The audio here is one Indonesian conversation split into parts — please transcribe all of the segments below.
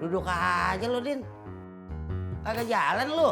Duduk aja lu, Din. Kagak jalan lu.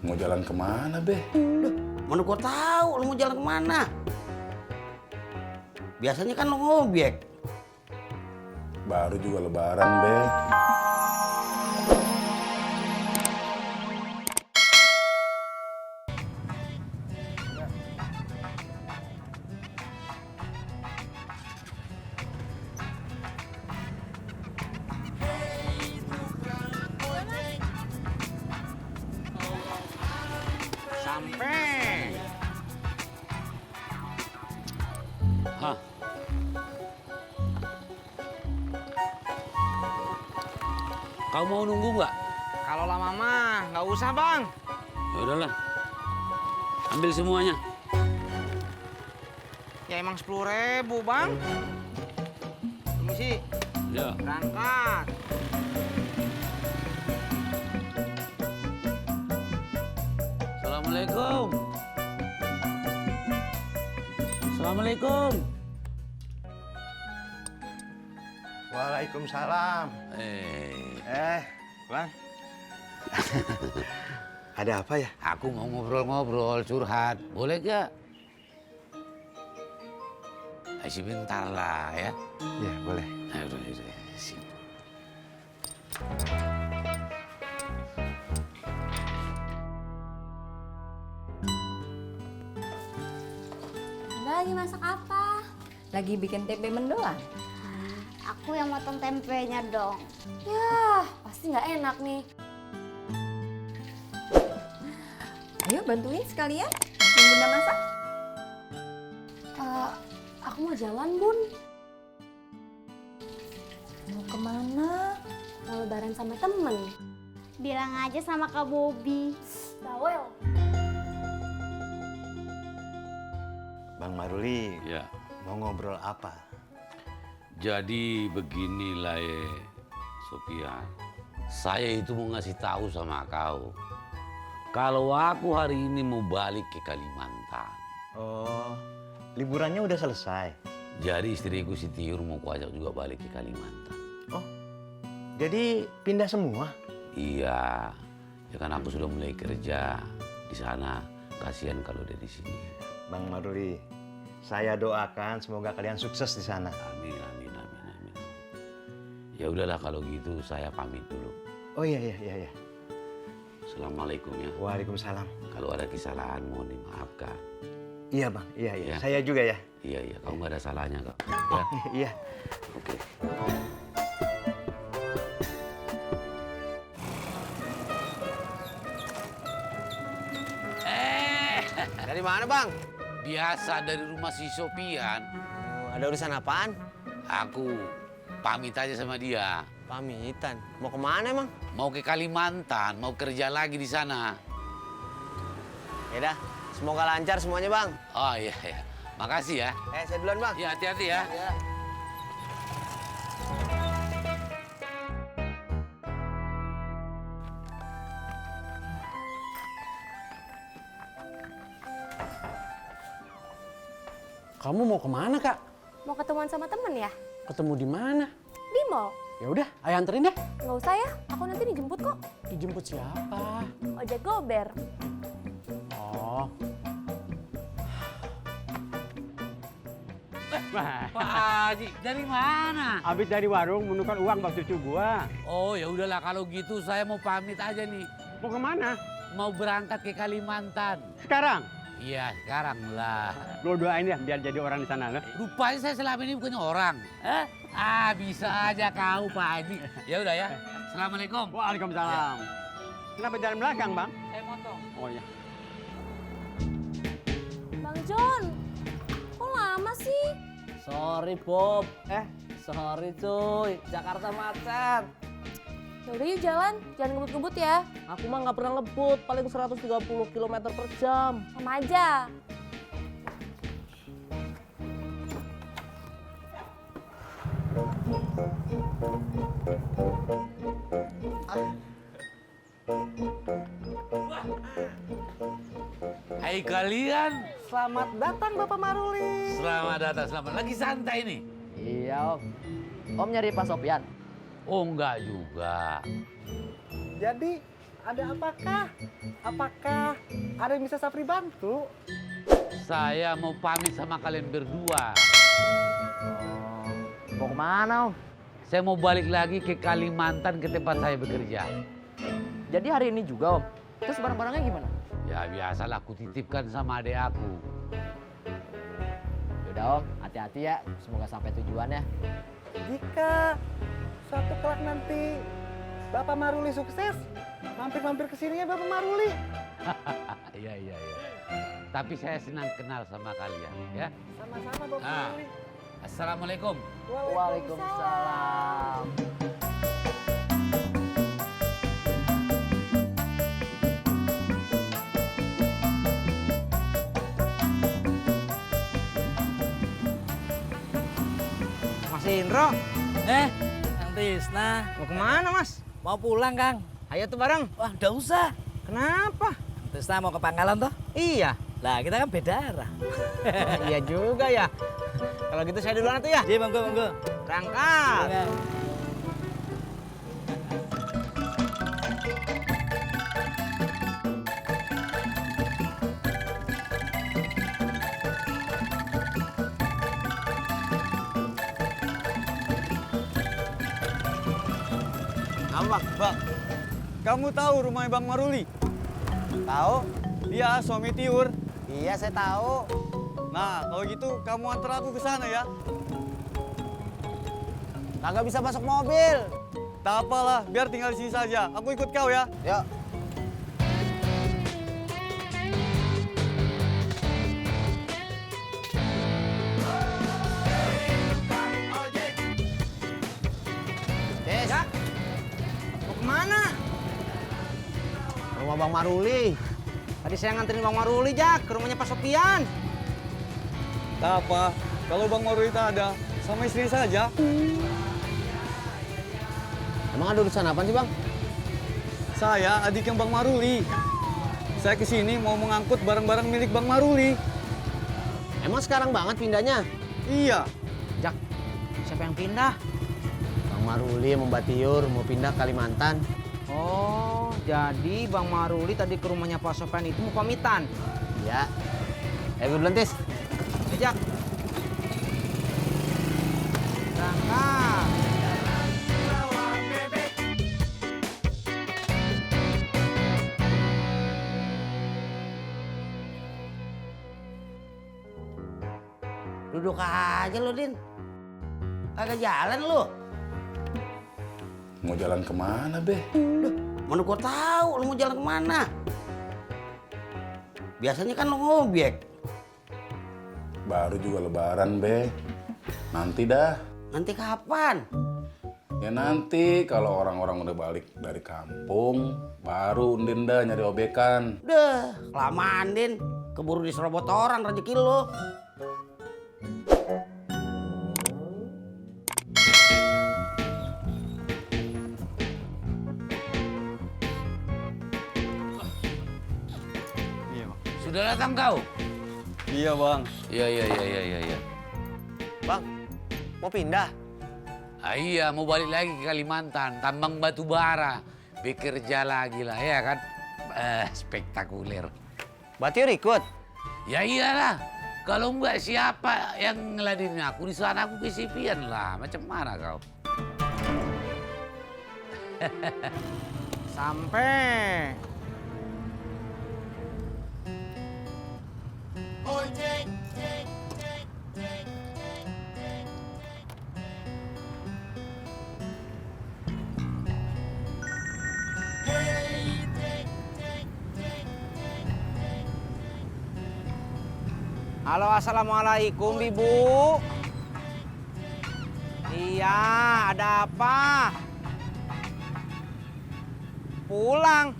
Mau jalan kemana, Be? Duh, mana gua tahu lu mau jalan kemana. Biasanya kan lu ngobek. Baru juga lebaran, Be. Sampai. Hah? Kau mau nunggu nggak? Kalau lama mah nggak usah bang. Ya udahlah. Ambil semuanya. Ya emang 10.000 bang. Misi Ya. berangkat. Assalamualaikum. Assalamualaikum. Waalaikumsalam. Bang. Ada apa ya? Aku mau ngobrol-ngobrol, curhat. Boleh gak? Sebentar lah ya. Ya, boleh. Udah. Sip. Anda lagi masak apa? Lagi bikin tempe mendoan. Aku yang motong tempenya dong. Yah, pasti nggak enak nih. Ayo bantuin sekalian. Bantuin Bunda masak. Aku mau jalan, Bun. Mau kemana? Mau lebaran sama temen. Bilang aja sama Kak Bobby. Bawel. Bang Maruli, Ya. mau ngobrol apa? Jadi beginilah ya, Sofian. Saya itu mau ngasih tahu sama kau. Kalau aku hari ini mau balik ke Kalimantan. Oh, liburannya udah selesai. Jadi istriku si Tiur mau kuajak juga balik ke Kalimantan. Oh, jadi pindah semua? Iya, ya kan aku sudah mulai kerja di sana. Kasihan kalau dia di sini. Bang Maruli, saya doakan semoga kalian sukses di sana. Amin. Ya udahlah kalau gitu saya pamit dulu. Oh iya. Assalamualaikum ya. Waalaikumsalam. Kalau ada kesalahan mohon dimaafkan. Iya bang, iya. Ya. Saya juga ya. Iya, kamu nggak ada salahnya kok. Ya, Iya. oke. Dari mana bang? Biasa dari rumah si Sopian, Ada urusan apaan? aku pamit aja sama dia. Pamitan. Mau kemana emang? Mau ke Kalimantan, mau kerja lagi di sana. Ya dah. Semoga lancar semuanya bang. Oh iya. Makasih ya. Saya duluan bang. Ya hati-hati ya. Ya. Kamu mau kemana, Kak? Mau ketemuan sama temen ya? Ketemu di mana? Di mall. Ya udah, ayo anterin deh. Nggak usah ya, aku nanti dijemput kok. Dijemput siapa? Ojek gober. Oh. Wah, Pak Haji, dari mana? habis dari warung menukar uang buat cucu gua. Oh ya udahlah kalau gitu saya mau pamit aja nih. Mau kemana? Mau berangkat ke Kalimantan. Sekarang. Iya sekarang lah. Lo doain ya biar jadi orang di sana. Rupanya saya selama ini bukannya orang. Bisa aja kau Pak Haji. Ya udah ya. Assalamualaikum. Waalaikumsalam. Kenapa jalan belakang, Bang? Saya motong. Oh iya. Bang John, kok lama sih? Sorry Bob, sorry cuy, Jakarta macet. Yaudah yuk jalan, jangan ngebut-ngebut ya. Aku mah nggak pernah ngebut, paling 130 km per jam. Sama aja. Hai kalian. Selamat datang Bapak Maruli. Selamat datang, selamat. Lagi santai nih. Iya Om. Om nyari Pak Sopyan? Oh, enggak juga. Jadi ada apakah? Apakah ada yang bisa Sapri bantu? Saya mau pamit sama kalian berdua. Mau kemana, Om? Saya mau balik lagi ke Kalimantan ke tempat saya bekerja. Jadi hari ini juga, Om. Terus barang-barangnya gimana? Ya biasalah aku titipkan sama adik aku. Yaudah, Om. Hati-hati ya. Semoga sampai tujuan ya. Jika suatu kelak nanti Bapak Maruli sukses, mampir-mampir ke sini ya Bapak Maruli. Iya. Tapi saya senang kenal sama kalian, ya. Sama-sama Bapak Ah. Maruli. Assalamualaikum. Waalaikumsalam. Mas Indro, Kang Tisna. mau kemana, Mas? Mau pulang, Kang. Ayo tuh bareng. Wah, udah usah. Kenapa? Kang Tisna mau ke Pangkalan toh? Iya. Lah, kita kan beda arah. Iya juga ya. Kalau gitu saya duluan tuh ya. Iya, monggo. Berangkat. Iya. Apa, Bang? Kamu tahu rumahnya Bang Maruli? Tahu? Iya, suami Tiur. Iya, saya tahu. Nah, kalau gitu kamu antar aku ke sana ya. Kagak bisa masuk mobil. Tak apalah, biar tinggal di sini saja. Aku ikut kau ya. Yuk. Des, mau kemana? Rumah Bang Maruli. Tadi saya nganterin Bang Maruli, Jak, ke rumahnya Pak Sopian. Tak apa, kalau Bang Maruli tak ada, sama istri saja. Emang ada urusan apa sih, Bang? Saya adik yang Bang Maruli. Saya kesini mau mengangkut barang-barang milik Bang Maruli. Emang sekarang banget pindahnya? Iya. Jak, siapa yang pindah? Bang Maruli sama Mbak Tiur mau pindah ke Kalimantan. Oh, jadi Bang Maruli tadi ke rumahnya Pak Sopian itu mau pamitan? Iya. Ayo duluan, Tis. Jak. Berangkat. Duduk aja lu, Din. Kagak jalan lu. Mau jalan kemana, Be? Mana gua tahu lu mau jalan kemana. Biasanya kan lu ngobek. Baru juga lebaran, Be. Nanti dah. Nanti kapan? Ya nanti kalau orang-orang udah balik dari kampung, baru Undin dah nyari obekan. Deh, kelamaan, Din. Keburu diserobot orang rezeki lu. Sudah datang kau? Iya, Bang. Iya. Bang, mau pindah? Ah, iya, mau balik lagi ke Kalimantan, tambang batu bara. Bekerja lagi lah, ya kan? Spektakuler. Mbak Tiur ikut? Ya iyalah. Kalau enggak siapa yang ngeladenin aku di sana, aku kesepian lah. Macam mana kau? Sampai. Halo, assalamualaikum, Ibu. Iya, ada apa? Pulang.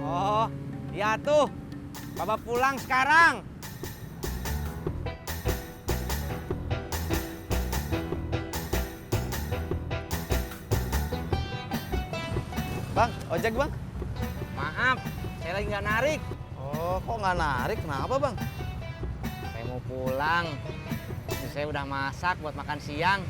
Oh, iya tuh. Bapak pulang sekarang. Bang, ojek, Bang. Maaf, saya lagi nggak narik. Oh, kok nggak narik? Kenapa, Bang? Saya mau pulang. Istri saya udah masak buat makan siang.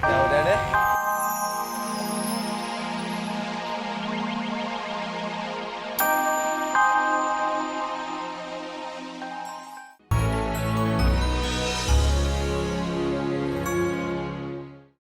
Ya udah deh.